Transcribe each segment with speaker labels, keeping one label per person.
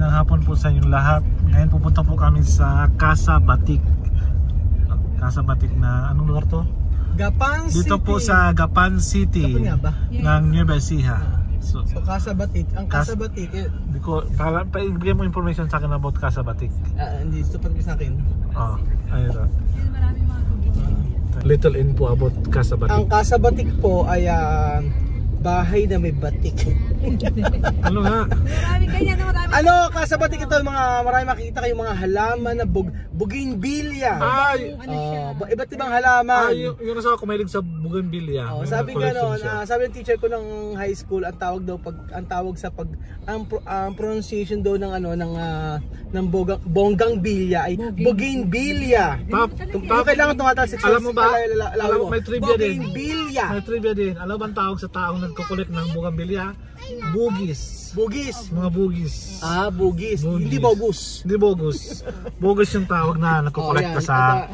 Speaker 1: Magandang hapon po sa inyong lahat. Ngayon pupunta po kami sa Casa Batik. Casa Batik na anong lugar to?
Speaker 2: Gapan City.
Speaker 1: Dito po sa Gapan City ng Nueva Ecija. So
Speaker 2: Casa Batik. Ang Casa Batik
Speaker 1: Hindi ko, paibigay mo information sa akin about Casa Batik.
Speaker 2: hindi ito pati sa akin.
Speaker 1: Ayun. Little info about Casa Batik.
Speaker 2: Ang Casa Batik po ay bahay na may batik.
Speaker 1: Ano nga?
Speaker 3: Marami kanya na marami.
Speaker 2: Casa Batik ito, marami makikita kayong mga halaman na bougainvillea. Iba't ibang halaman.
Speaker 1: Yung nasa ako mahilig sa bougainvillea.
Speaker 2: Sabi sabi ng teacher ko ng high school, ang pronunciation daw ng bonggang-bilya ay bougainvillea. Kailangan tumatalsik sa
Speaker 1: alam mo ba? Alam mo, may trivia din.
Speaker 2: Bougainvillea.
Speaker 1: May trivia din. Alam mo ba ang tawag sa taong nagkukulit ng bougainvillea? Bugis. Mga bugis.
Speaker 2: Bugis. Hindi bogus.
Speaker 1: Hindi bogus. Bogus yung tawag na nagkukolekta sa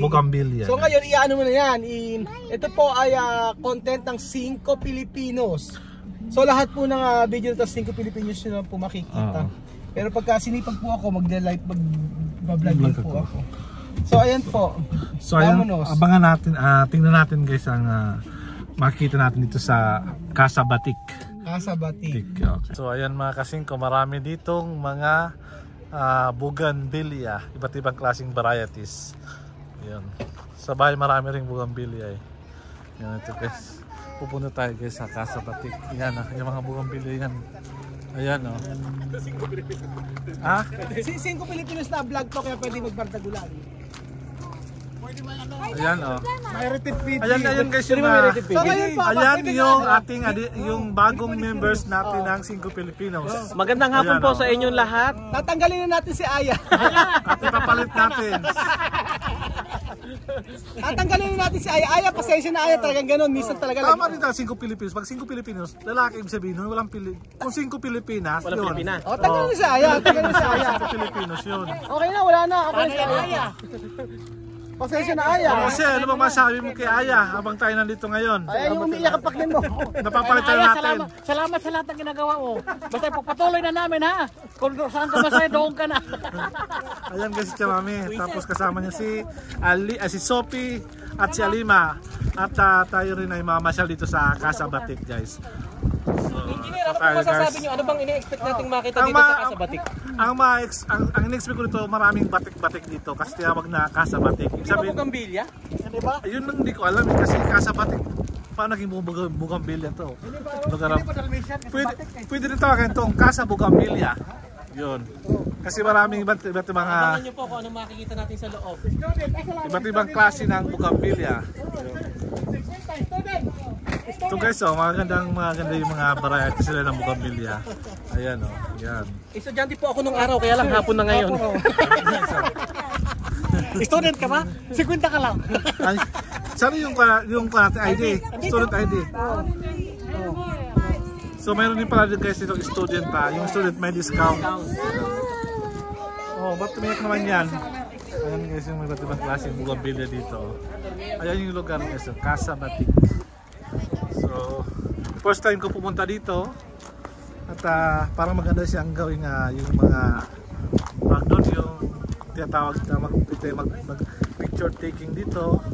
Speaker 1: bougainvillea.
Speaker 2: So ngayon, iano mo na yan. Ito po ay content ng 5 Pilipinos. So lahat po ng video na 5 Pilipinos nyo lang po makikita. Pero pagka sinipag po ako, mag-live, mag-vlog po ako. So ayan po.
Speaker 1: So ayan, abangan natin, tingnan natin guys ang makikita natin dito sa Casa Batik.
Speaker 2: Casa Batik.
Speaker 1: Okay. So ayan mga kasingko, marami ditong mga bougainvillea, iba't ibang klaseng varieties. Ayan. Sa bahay marami ring bougainvillea eh. Yan ito guys. Pupunta tayo guys sa Casa Batik. Yan yung mga bougainvillea yan. Ayan 5
Speaker 2: Pilipinos na vlog to, kaya pwede magbardagulan.
Speaker 1: Ayan ayan guys yung
Speaker 2: ayan
Speaker 1: yung ating yung bagong members natin ng 5 Pilipinos.
Speaker 4: Magandang hapon po sa inyong lahat.
Speaker 2: Tatanggalin na natin si Aya.
Speaker 1: At ipapalit natin.
Speaker 2: Tatanggalin na natin si Aya. Aya, pasensya na Aya, talagang gano'n. Minsan talaga lang.
Speaker 1: Tama rin tayo 5 Pilipinos. Pag 5 Pilipinos, lalaki ibig sabihin nun, walang kung 5 Pilipinas,
Speaker 4: walang
Speaker 1: yun.
Speaker 4: Pilipinas.
Speaker 2: Tanggalin na si Aya. Tanggalin na si Aya.
Speaker 1: 5 Pilipinos yun.
Speaker 2: Okay na, wala na. Okay na si Aya. Pasensya na Aya.
Speaker 1: Kasi ano bang masabi mo kay Aya habang tayo nandito ngayon?
Speaker 2: Ay, yung umiiyak ang pakyan mo.
Speaker 1: Napapalitan natin.
Speaker 4: Salamat sa lahat ng ginagawa mo. Basta pagpatuloy na namin ha. Kung saan ka masaya, doon ka na.
Speaker 1: Ayan guys si Chamami. Tapos kasama niya si Sophie at si Alima. At tayo rin ay mamasyal dito sa Casa Batik guys.
Speaker 4: Engineer, ano po masasabi nyo? Ano bang ini-expect nating makita dito sa Casa Batik?
Speaker 1: Ang in-expect ko dito, maraming batik-batik dito kasi tinawag na Casa Batik.
Speaker 4: Hindi ba bougainvillea?
Speaker 2: Diba?
Speaker 1: Ayun lang hindi ko alam kasi Casa Batik. Paano naging bougainvillea to? Pwede rin tawagin itong Casa Bougainvillea. Yun. Kasi maraming iba't mga
Speaker 4: Abangan nyo po kung ano makikita natin sa loob.
Speaker 1: iba't ibang klase ng bougainvillea. Ito guys, maganda yung mga variety sila ng bougainvillea. Ayan yan.
Speaker 4: Estudyante po ako nung araw, kaya lang hapon na ngayon. Student ka ba? 50 ka lang.
Speaker 1: Saan yung ID? Student ID. So mayroon din pala guys itong student yung student may discount. Ba't tumiyak naman yan? Ayan guys yung may iba't ibang klaseng bougainvillea dito. Ayan yung lugar guys, Casa Batik. So first time ko pumunta dito. At parang maganda siyang gawing yung mga doon yung tinatawag na mag picture taking dito.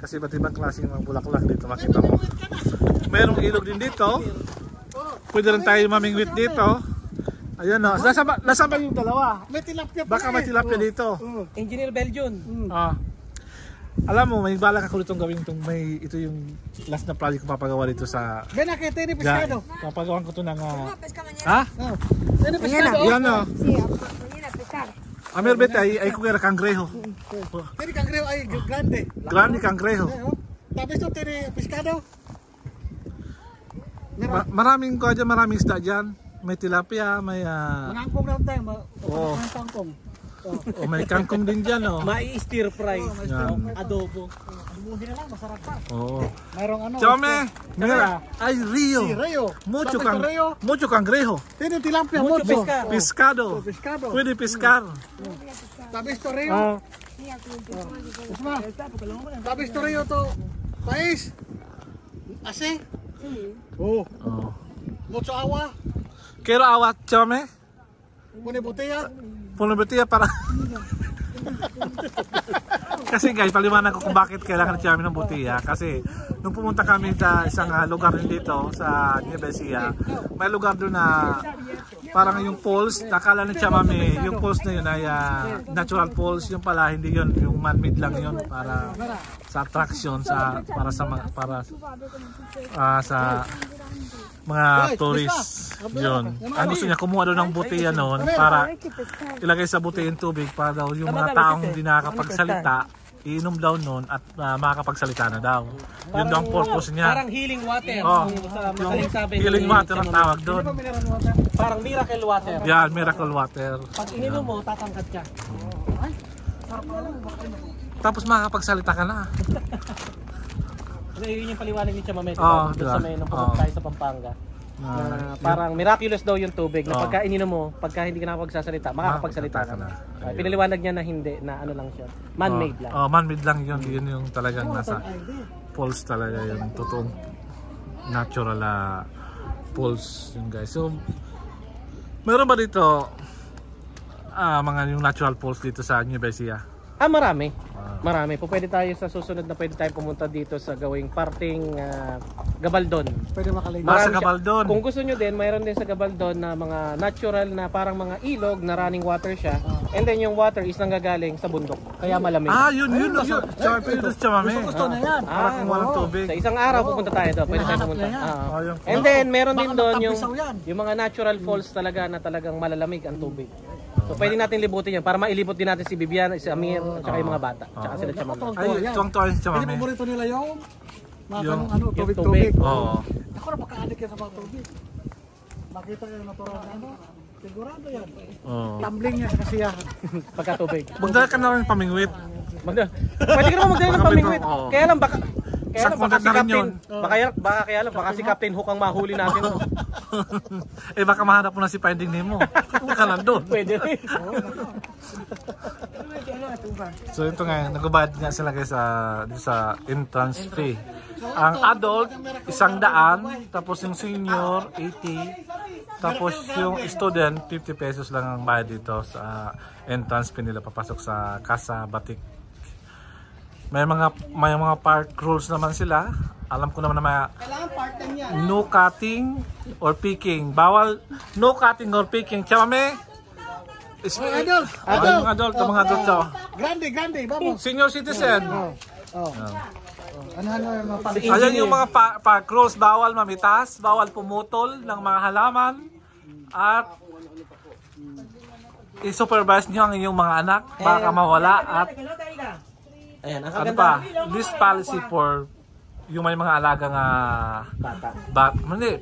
Speaker 1: Kasi iba't ibang klaseng mga bulaklak dito makita mo. Mayroong ilog din dito. Pwede rin tayo mamingwit dito. Ayan nasa ba yung dalawa?
Speaker 2: May tilapia pa.
Speaker 1: Baka may tilapia dito.
Speaker 4: Engineer Belgian.
Speaker 1: Alam mo, may balak ako ditong gawin ito yung last na project ko papagawa dito sa
Speaker 2: Benakete ni pescado.
Speaker 1: Papagawan ko to ng
Speaker 2: Ni pescado.
Speaker 1: Yan
Speaker 3: Sí, mañana a pescar.
Speaker 1: Amerbete ay kuya cangrejo.
Speaker 2: Tini cangrejo ay grande.
Speaker 1: Grande cangrejo.
Speaker 2: Tapos ito tini pescado.
Speaker 1: Maraming isda dyan. May tilapia, may
Speaker 2: Mangangkong na tayo. Mangangkong.
Speaker 1: May kangkong din dyan
Speaker 4: May stir fry. Adobo.
Speaker 2: Hindi na lang, masarap pa.
Speaker 1: Mayroong Chome, mira, ay Rio.
Speaker 2: Rio.
Speaker 1: Mucho cangrejo.
Speaker 2: Tini tilapia,
Speaker 4: Mucho
Speaker 1: Pescado. Pwede pescar.
Speaker 2: Tapos ito Rio. Tapos ito Rio to. Pais. Ase. Mucho agua.
Speaker 1: Kero awat chame. Puno butiya para. Kasi guys, paliwanag ko kung bakit kailangan namin ng butiya. Kasi nung pumunta kami sa isang lugar din dito sa Nueva Ecija, may lugar doon na parang yung falls, nakala ni Chamame, yung falls na yun ay natural falls, yung pala hindi yun, yung man-made lang yun para sa attraction, sa sa mga tourists. Yun. Ang gusto niya kumuha doon ng butiya noon para ilagay sa butiya yung tubig para daw yung mga taong hindi nakakapagsalita iinom daw noon at makakapagsalita na daw. Yun daw ang purpose niya.
Speaker 2: Parang healing water.
Speaker 1: Healing water ang tawag doon.
Speaker 2: Parang miracle water.
Speaker 1: Yan, miracle water.
Speaker 2: Pag ininom mo, tatangkat ka.
Speaker 1: Tapos makakapagsalita ka na.
Speaker 2: Kasi yun yung paliwanag ni Chamame
Speaker 1: diba?
Speaker 2: sa may nung pumunta tayo sa Pampanga. Parang miraculous daw yung tubig na pagka ininom mo, pagka hindi ka nakapagsasalita, makakapagsalita ka na. Pinaliwanag niya na hindi, na ano lang siya, man-made lang.
Speaker 1: Man-made lang yun, yun yung talagang nasa falls talaga yung totoong natural falls yun guys. So, meron ba dito mga yung natural falls dito sa Nueva Ecija?
Speaker 2: Marami. Marami. Po pwede tayo sa susunod na pwede tayo pumunta dito sa gawing parting Gabaldon.
Speaker 4: Pwede makalimutan.
Speaker 1: Sa Gabaldon.
Speaker 2: Kung gusto nyo din, mayroon din sa Gabaldon na mga natural na parang mga ilog na running water siya. And then yung water is nanggagaling sa bundok. Kaya malamig.
Speaker 1: Yun. Gusto
Speaker 4: na yan.
Speaker 1: Para kung walang tubig.
Speaker 2: Sa isang araw pupunta tayo doon. Pwede tayo pumunta. And then meron din doon yung mga natural falls talaga na talagang malalamig ang tubig. So pwede natin libutin yan para mailibot din natin si Bibian, si Amir, at saka yung mga bata. Tsaka sila Chamame.
Speaker 1: Tuwang-tuwa si Chamame.
Speaker 4: Hindi paborito nila yung
Speaker 1: Yung
Speaker 4: tubig.
Speaker 1: Oo.
Speaker 4: Ako na pagka-addict yan sa mga tubig. Makita yung natural na ano. Sigurado yan. Tumbling niya sa kasiyahan.
Speaker 2: Pagka-tubig.
Speaker 1: Magdala ka na rin pamingwit.
Speaker 2: Pwede ka naman magdala ng pamingwit. Kaya lang baka si Captain, baka si Captain Hook ang mahuli natin.
Speaker 1: Baka mahanap mo na si Finding Nemo. Baka nandun.
Speaker 2: Pwede rin.
Speaker 1: So ito nga, nagbabayad nga sila guys sa entrance fee. Ang adult, 100, tapos yung senior, 80, tapos yung student, 50 pesos lang ang bayad dito sa entrance fee nila papasok sa Casa Batik. May mga park rules naman sila. Alam ko naman na no cutting or picking. Bawal no cutting or picking. Chamame. Adult. Mga adult to.
Speaker 4: Grande, vamos.
Speaker 1: Senior citizen.
Speaker 4: Ayan
Speaker 1: yung mga park rules. Bawal mamitas, bawal pumutol ng mga halaman, at i-supervise nyo ang inyong mga anak baka mawala. At
Speaker 2: ayan, ang
Speaker 1: ano
Speaker 2: kaganda.
Speaker 1: pa, this policy for yung may mga alagang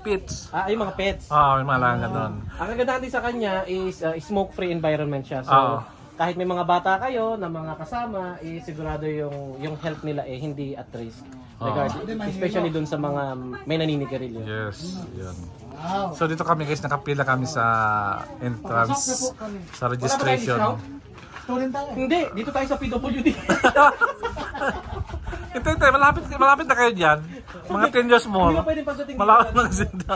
Speaker 1: pets.
Speaker 2: Yung mga pets.
Speaker 1: May mga alagang doon.
Speaker 2: Ang kagandahan din sa kanya is smoke-free environment siya. So, kahit may mga bata kayo na mga kasama, sigurado yung health nila hindi at risk. Especially dun sa mga may naninigarilyo.
Speaker 1: Yes, yun. So dito kami guys, nakapila kami sa entrance, sa registration.
Speaker 2: Hindi, dito tayo sa PWD.
Speaker 1: Ito, malapit na kayo dyan. Mga 10 years more. Malapit na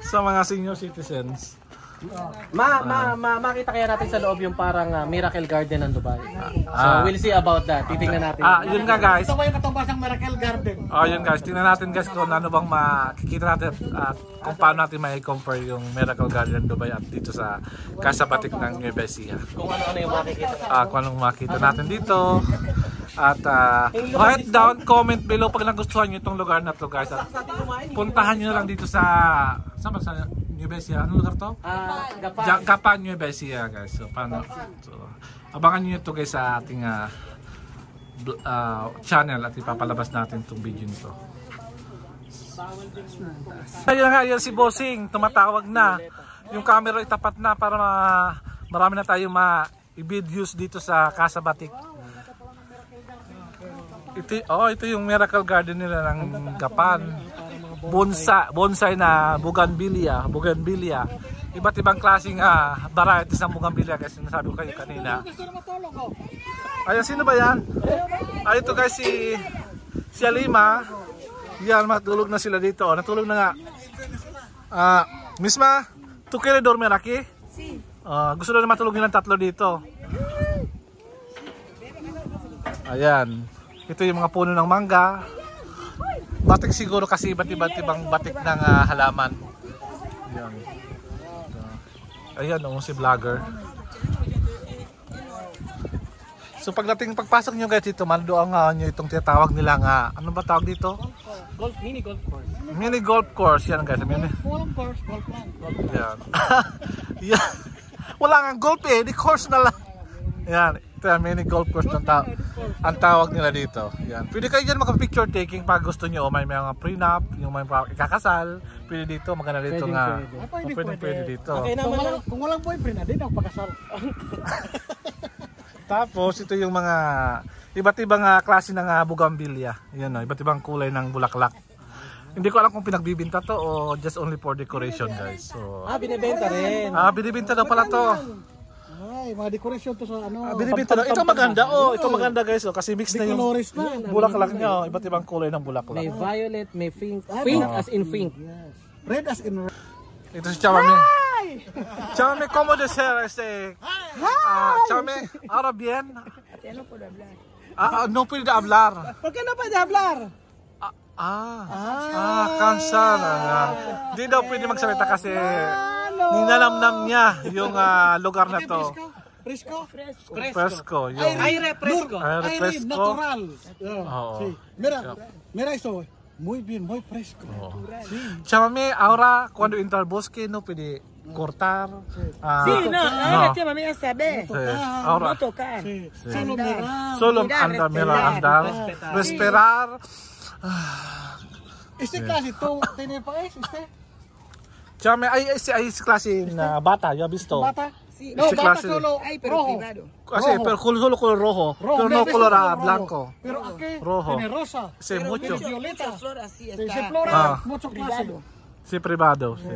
Speaker 1: sa mga senior citizens.
Speaker 2: Makita kaya natin sa loob yung parang Miracle Garden ng Dubai. So we'll see about that. Titingnan natin.
Speaker 1: Yun nga guys.
Speaker 4: Ito ba yung katumbasang Miracle Garden?
Speaker 1: Yun guys. Tingnan natin guys kung ano bang makikita natin at kung paano natin mai-compare yung Miracle Garden Dubai at dito sa Casa Batik ng Nueva Ecija.
Speaker 2: Kung ano yung makikita.
Speaker 1: Kung anong makita natin dito. At write down, comment below pag nagustuhan nyo itong lugar na to guys. At puntahan nyo lang dito sa Nueva Ecija. Anong lugar to? Gapan Nueva Ecija guys. So abangan nyo ito guys sa ating channel at ipapalabas natin itong video nito. Ayun nga, yan si Bossing, tumatawag na. Yung camera itapat na para marami na tayong ma-videos dito sa Casa Batik. Ito yung Miracle Garden nila ng Gapan. Bonsai na bougainvillea. Iba't ibang klaseng varieties ng bougainvillea kasi nasabi ko kayo kanina. Ayan, sino ba yan? Ito guys, si Alima. Yan, matulog na sila dito. Natulog na nga. Misma, Tu quiere dormir aquí?
Speaker 3: Sí.
Speaker 1: Gusto na matulog nilang tatlo dito. Ayan. Ito yung mga puno ng mangga. Batik siguro kasi iba't ibang batik ng halaman. Ayan. Ayan si vlogger. So pagpasok nyo guys dito, mandoon nyo itong tinatawag nilang, ano ba tawag dito?
Speaker 2: Mini golf course.
Speaker 1: Mini golf course. Yan guys.
Speaker 4: Walang course, golf lang.
Speaker 1: Yan. Yan. Wala nga golf di course na lang. Yan. Ito yung mini golf course ang tawag nila dito. Yan. Pwede kayo dyan maka-picture taking pag gusto nyo. May mga prenup, yung may ikakasal. Pwede dito, maganda dito nga. Pwede dito.
Speaker 2: Okay,
Speaker 4: Kung walang boyfriend, hindi na ako pagkasal.
Speaker 1: Tapos ito yung mga iba't ibang klase ng bougainvillea. Yan, iba't ibang kulay ng bulaklak. Hindi ko alam kung pinagbibinta to o just only for decoration guys. So,
Speaker 2: binibenta rin.
Speaker 1: binibinta daw pala to.
Speaker 4: Ay, mga decoration to sa ano.
Speaker 1: Binibinta daw. Ito maganda. Ito maganda guys. Kasi mix na yung
Speaker 4: Colorist na.
Speaker 1: bulaklak niya. Iba't ibang kulay ng bulaklak.
Speaker 2: May violet, may pink. Pink as in pink.
Speaker 4: Yes. Red as in red.
Speaker 1: Ito si Chamame. Chamame, ¿cómo desea Chamame, ahora bien?
Speaker 3: Ya no puedo hablar.
Speaker 1: No puede hablar.
Speaker 2: ¿Por qué no puede hablar?
Speaker 1: Cansar. Hindi daw pwede magsalita kasi ninanamnam niya yung lugar na to.
Speaker 4: Fresco?
Speaker 1: Fresco.
Speaker 2: Aire fresco.
Speaker 1: Aire fresco.
Speaker 4: Natural.
Speaker 1: Oo.
Speaker 4: Sí. Mira eso. Muy bien, muy fresco. Sí.
Speaker 1: Chamame, ahora cuando entra al bosque no puede cortar.
Speaker 3: Sí, no, ahora te mami a saber.
Speaker 1: Ahora.
Speaker 3: No tocar.
Speaker 4: Sí. Solo mirar.
Speaker 1: Solo
Speaker 3: Mirar,
Speaker 1: andar, respirar.
Speaker 4: Este casi todo tiene país, este.
Speaker 1: Chame, hay klase na bata, ya visto.
Speaker 4: Bata.
Speaker 3: Sí,
Speaker 4: No,
Speaker 1: Ese
Speaker 4: bata
Speaker 1: clase.
Speaker 4: solo
Speaker 3: Ay, pero
Speaker 4: rojo.
Speaker 3: privado.
Speaker 1: Kasi pero solo color rojo, pero no
Speaker 4: Ves
Speaker 1: color
Speaker 4: rojo.
Speaker 1: blanco.
Speaker 4: Pero aquí
Speaker 1: Rojo.
Speaker 4: tiene rosa.
Speaker 1: Sí,
Speaker 3: Pero
Speaker 1: mucho.
Speaker 4: Violeta.
Speaker 3: muchas flores así
Speaker 4: Se
Speaker 3: está.
Speaker 4: flora mucho clase.
Speaker 3: Privado.
Speaker 1: Sí, privado. Sí.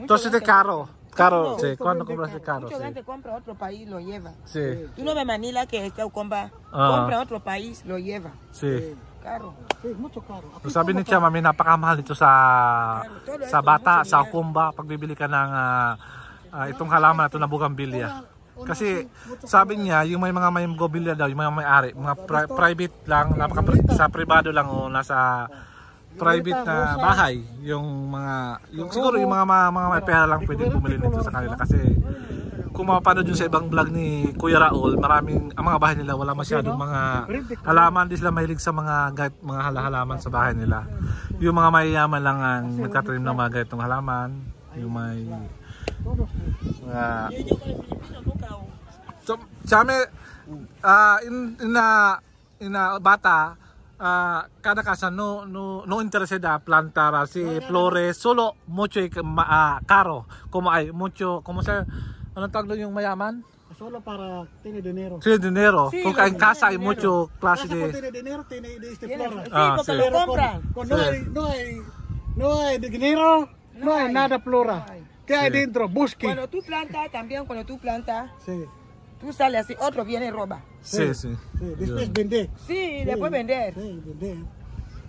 Speaker 1: Entonces de caro. Caro, sí. ¿Cuándo compras de caro?
Speaker 3: Mucha
Speaker 1: Sí.
Speaker 3: gente compra a otro país, lo lleva.
Speaker 1: Sí.
Speaker 3: Tú no ves Manila que está compra a otro país, lo lleva.
Speaker 1: Sí.
Speaker 3: Caro.
Speaker 4: Sí, mucho caro. Aquí
Speaker 1: So, sabi ni
Speaker 4: todo
Speaker 1: Chama, may napakamahal dito sa bata, sa Okumba, pag bibili ka ng itong halaman na ito na bougainvillea. Kasi sabi niya, yung may mga may bougainvillea daw, yung mga may-ari, mga private lang, sa privado lang o nasa private na bahay, yung siguro yung mga may pera lang pwedeng bumili nito sa kanila kasi kung mapapanood yun sa ibang vlog ni Kuya Raul, ang mga bahay nila wala masyadong mga halaman, di sila mahilig sa mga halaman sa bahay nila. Yung mga mayayaman lang ang nagtatanim ng mga ganitong halaman, yung may so, Chame, bata, cada casa no interesada plantar así flores, solo mucho caro, como hay mucho, como se, anong tawag doon yung mayaman?
Speaker 4: Solo para tiene dinero.
Speaker 1: Sí, dinero.
Speaker 3: Sí,
Speaker 1: Porque en casa hay mucho clase
Speaker 4: Casa no
Speaker 1: de...
Speaker 4: tiene dinero, tiene de este
Speaker 3: Sí,
Speaker 4: flora.
Speaker 3: porque
Speaker 1: sí.
Speaker 3: lo compran.
Speaker 4: Cuando no hay dinero, no hay nada flora. ¿Qué hay dentro? Busque.
Speaker 3: Cuando tú plantas, también cuando tú plantas,
Speaker 4: Sí,
Speaker 3: tú sales así, otro viene y roba.
Speaker 1: Sí, sí.
Speaker 4: sí. Después vender.
Speaker 3: Sí, después vender.
Speaker 4: Sí, vender.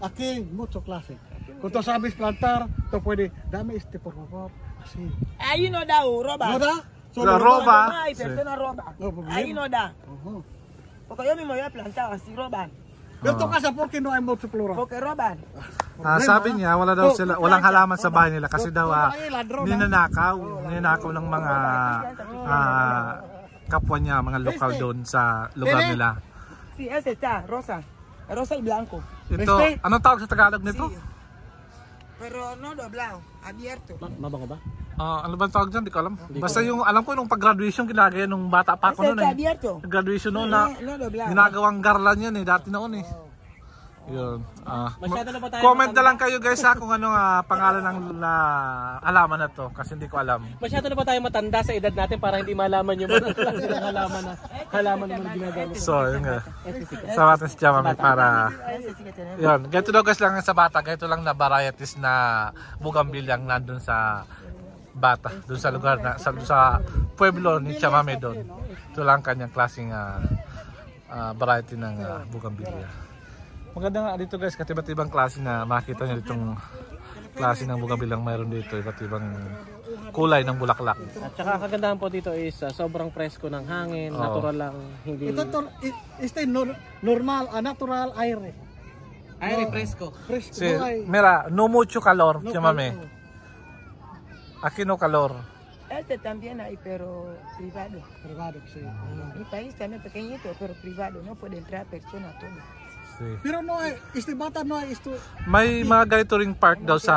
Speaker 4: Aquí mucho clase. Cuando sabes plantar, tú puedes, dame este por favor. Así.
Speaker 3: Ahí no da, roba.
Speaker 4: ¿No da?
Speaker 1: La
Speaker 3: No
Speaker 1: roba.
Speaker 3: hay persona roba.
Speaker 4: No problema.
Speaker 3: Ahí no da.
Speaker 4: Ujú.
Speaker 3: Porque yo mismo había plantado así, roban.
Speaker 4: Pero tu casa, ¿por qué no hay mucho flora?
Speaker 3: Porque roban.
Speaker 1: Sabi niya, wala daw sila, walang halaman sa bahay nila kasi daw ninanakaw ng mga kapwa niya, mga lokal doon sa lugar nila.
Speaker 3: Sí, ese está, rosa. Rosa y blanco.
Speaker 1: Ito, anong tawag sa Tagalog nito?
Speaker 3: Pero no doblado, abierto.
Speaker 2: Mabango ba?
Speaker 1: Ano ba ang tawag dyan? Di ko alam. Basta yung, alam ko nung pag-graduation ginagaya nung bata pa ako
Speaker 3: Ese
Speaker 1: noon
Speaker 3: está
Speaker 1: eh.
Speaker 3: abierto.
Speaker 1: Graduation noon na
Speaker 3: No doblado.
Speaker 1: ginagawang garland yan eh, dati noon eh. Yun.
Speaker 2: Masyado na ba tayo
Speaker 1: Comment na lang kayo guys kung ano pangalan ng halaman na to kasi hindi ko alam.
Speaker 2: Masyado na ba tayo matanda sa edad natin para hindi malaman yung mga klase ng halaman na ginagawa?
Speaker 1: So, yun nga. Sa natin si Chamame para...
Speaker 3: Ese sí que tenemos.
Speaker 1: Yun, ganito daw guys lang sa bata. Ganito lang na varieties na bougainvillea ang nandun sa bata. Doon sa lugar na, sa pueblo ni Chamame doon. Ito lang kanyang klaseng variety ng bougainvillea. Maganda nga dito guys, katibat-ibang klase na makita nyo ditong klase ng bougainvillea mayroon dito. Iba't ibang kulay ng bulaklak.
Speaker 5: At saka kagandahan po dito is sobrang presko ng hangin, natural lang, hindi...
Speaker 4: Ito normal, natural aire.
Speaker 2: Aire fresco.
Speaker 4: Fresco.
Speaker 1: Sí, mira, no mucho calor, llámame. Aquí no calor.
Speaker 3: Este también hay, pero privado.
Speaker 4: Privado, sí.
Speaker 3: Mi país también pequeñito, pero privado. No puede entrar persona todo.
Speaker 1: Sí.
Speaker 4: Pero no hay, bata no hay
Speaker 1: May mga ganito ring park daw sa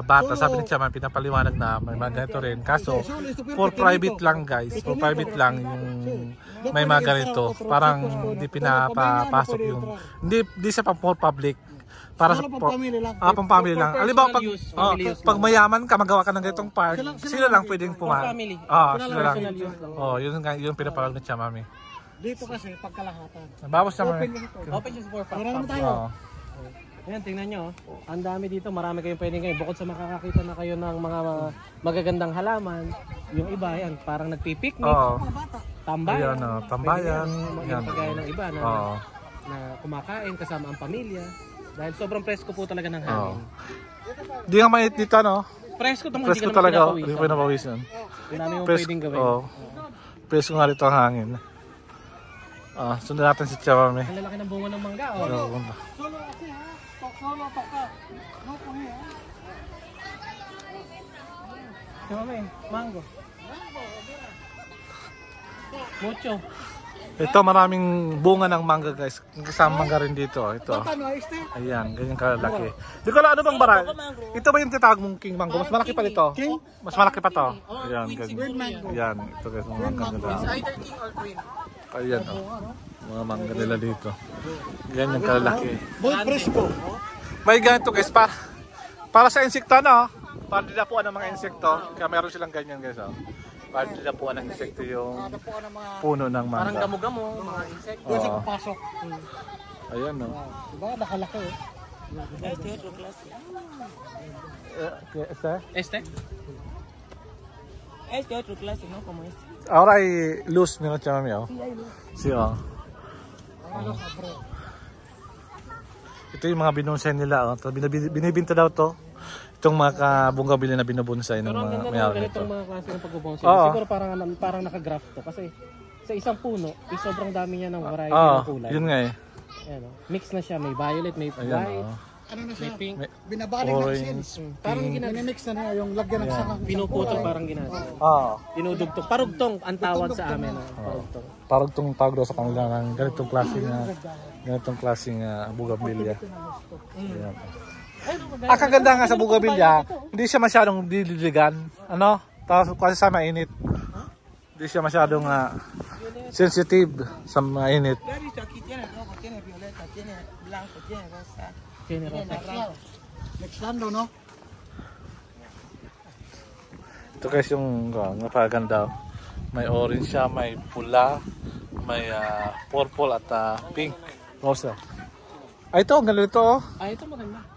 Speaker 1: Bata. Sabi ni Chaman, pinapaliwanag na may mga ganito rin. Kaso, for private lang guys. For private lang yung may mga ganito. Parang hindi pinapapasok yung... Hindi siya pang for public. Para sa pang-family lang. Alam pag mayaman ka, magawa ka ng ganitong park, sila lang pwedeng pumasok. Sila lang. Yun pinapalawag ni Chamami.
Speaker 4: Dito kasi pagkalahatan.
Speaker 1: Bawas naman.
Speaker 5: Open siya for
Speaker 4: Para naman tayo.
Speaker 5: Ayan, tingnan nyo. Ang dami dito. Marami kayong pwedeng kayo. Bukod sa makakakita na kayo ng mga magagandang halaman, yung iba, yan, parang nagpipiknik. Tambayan.
Speaker 1: Ayan, tambayan.
Speaker 5: Yan. Kagaya ng iba na kumakain kasama ang pamilya. Dahil sobrang presko po talaga ng hangin.
Speaker 1: Hindi nga mainit dito, no?
Speaker 5: Presko
Speaker 1: talaga. Hindi ko pinapawisan.
Speaker 5: Ang dami mong pwedeng gawin.
Speaker 1: Presko nga dito ang hangin. Sundan natin si Chamami.
Speaker 5: Ang lalaki ng bunga ng mangga.
Speaker 4: Solo kasi ha. Solo paka. No kami ha.
Speaker 5: Chamami, mango. Mucho.
Speaker 1: Ito maraming bunga ng mangga guys. Kasama mangga rin dito. Ito. Ayan, ganyan kalaki. Di ko alam ano bang baray. Ito ba yung tinatawag mong king mango? Mas malaki pa dito. Mas malaki pa to. Ayan, ganyan. Ayan, ito guys, mga mangga nila.
Speaker 2: Either king or queen.
Speaker 1: Ayan mga mangga nila dito. Yan yung kalalaki.
Speaker 4: Muy fresco.
Speaker 1: May ganito guys para sa insekto para dilapuan ng mga insekto. Kaya meron silang ganyan guys para dilapuan ng insekto yung puno ng mangga.
Speaker 5: Parang gamo-gamo, mga insekto.
Speaker 4: Kasi papasok.
Speaker 1: Ayan
Speaker 4: Diba nakalaki
Speaker 3: Este otro clase. Este otro clase, no como este.
Speaker 1: Ahora hay luz, mira Chamami. Sí, Ito yung mga binonsay nila. Binibinta daw to. Itong mga bungabilya na binubonsay ng mga mayari nito.
Speaker 5: Ganitong mga klase ng pagbubonsay. Siguro parang nakagraph to. Kasi sa isang puno, sobrang dami niya ng variety ng kulay.
Speaker 1: Yun nga eh.
Speaker 5: Ayan, mix na siya. May violet, may white.
Speaker 4: Ano na siya?
Speaker 5: May pink.
Speaker 4: Binabaling na
Speaker 1: Orange.
Speaker 4: siya. Parang ginamix na niya yung lagyan ng sakang.
Speaker 5: Pinuputol parang ginagawa. Dinudugtog. Parugtong ang tawag sa amin. Parugtong.
Speaker 1: Parugtong tawag daw sa kanila ng ganitong klaseng bugambilya. Ayan. Kaganda nga sa bugambilya, hindi siya masyadong dililigan. Tapos kasi sa mainit. Hindi siya masyadong sensitive sa mainit.
Speaker 3: Aquí tiene rojo, tiene violeta, tiene blanco, tiene rosa.
Speaker 4: Next lando, no?
Speaker 1: Ito guys yung napaganda. May orange siya, may pula, may purple at pink. Rosa. Ito, ang ganda ito.
Speaker 5: Ito maganda.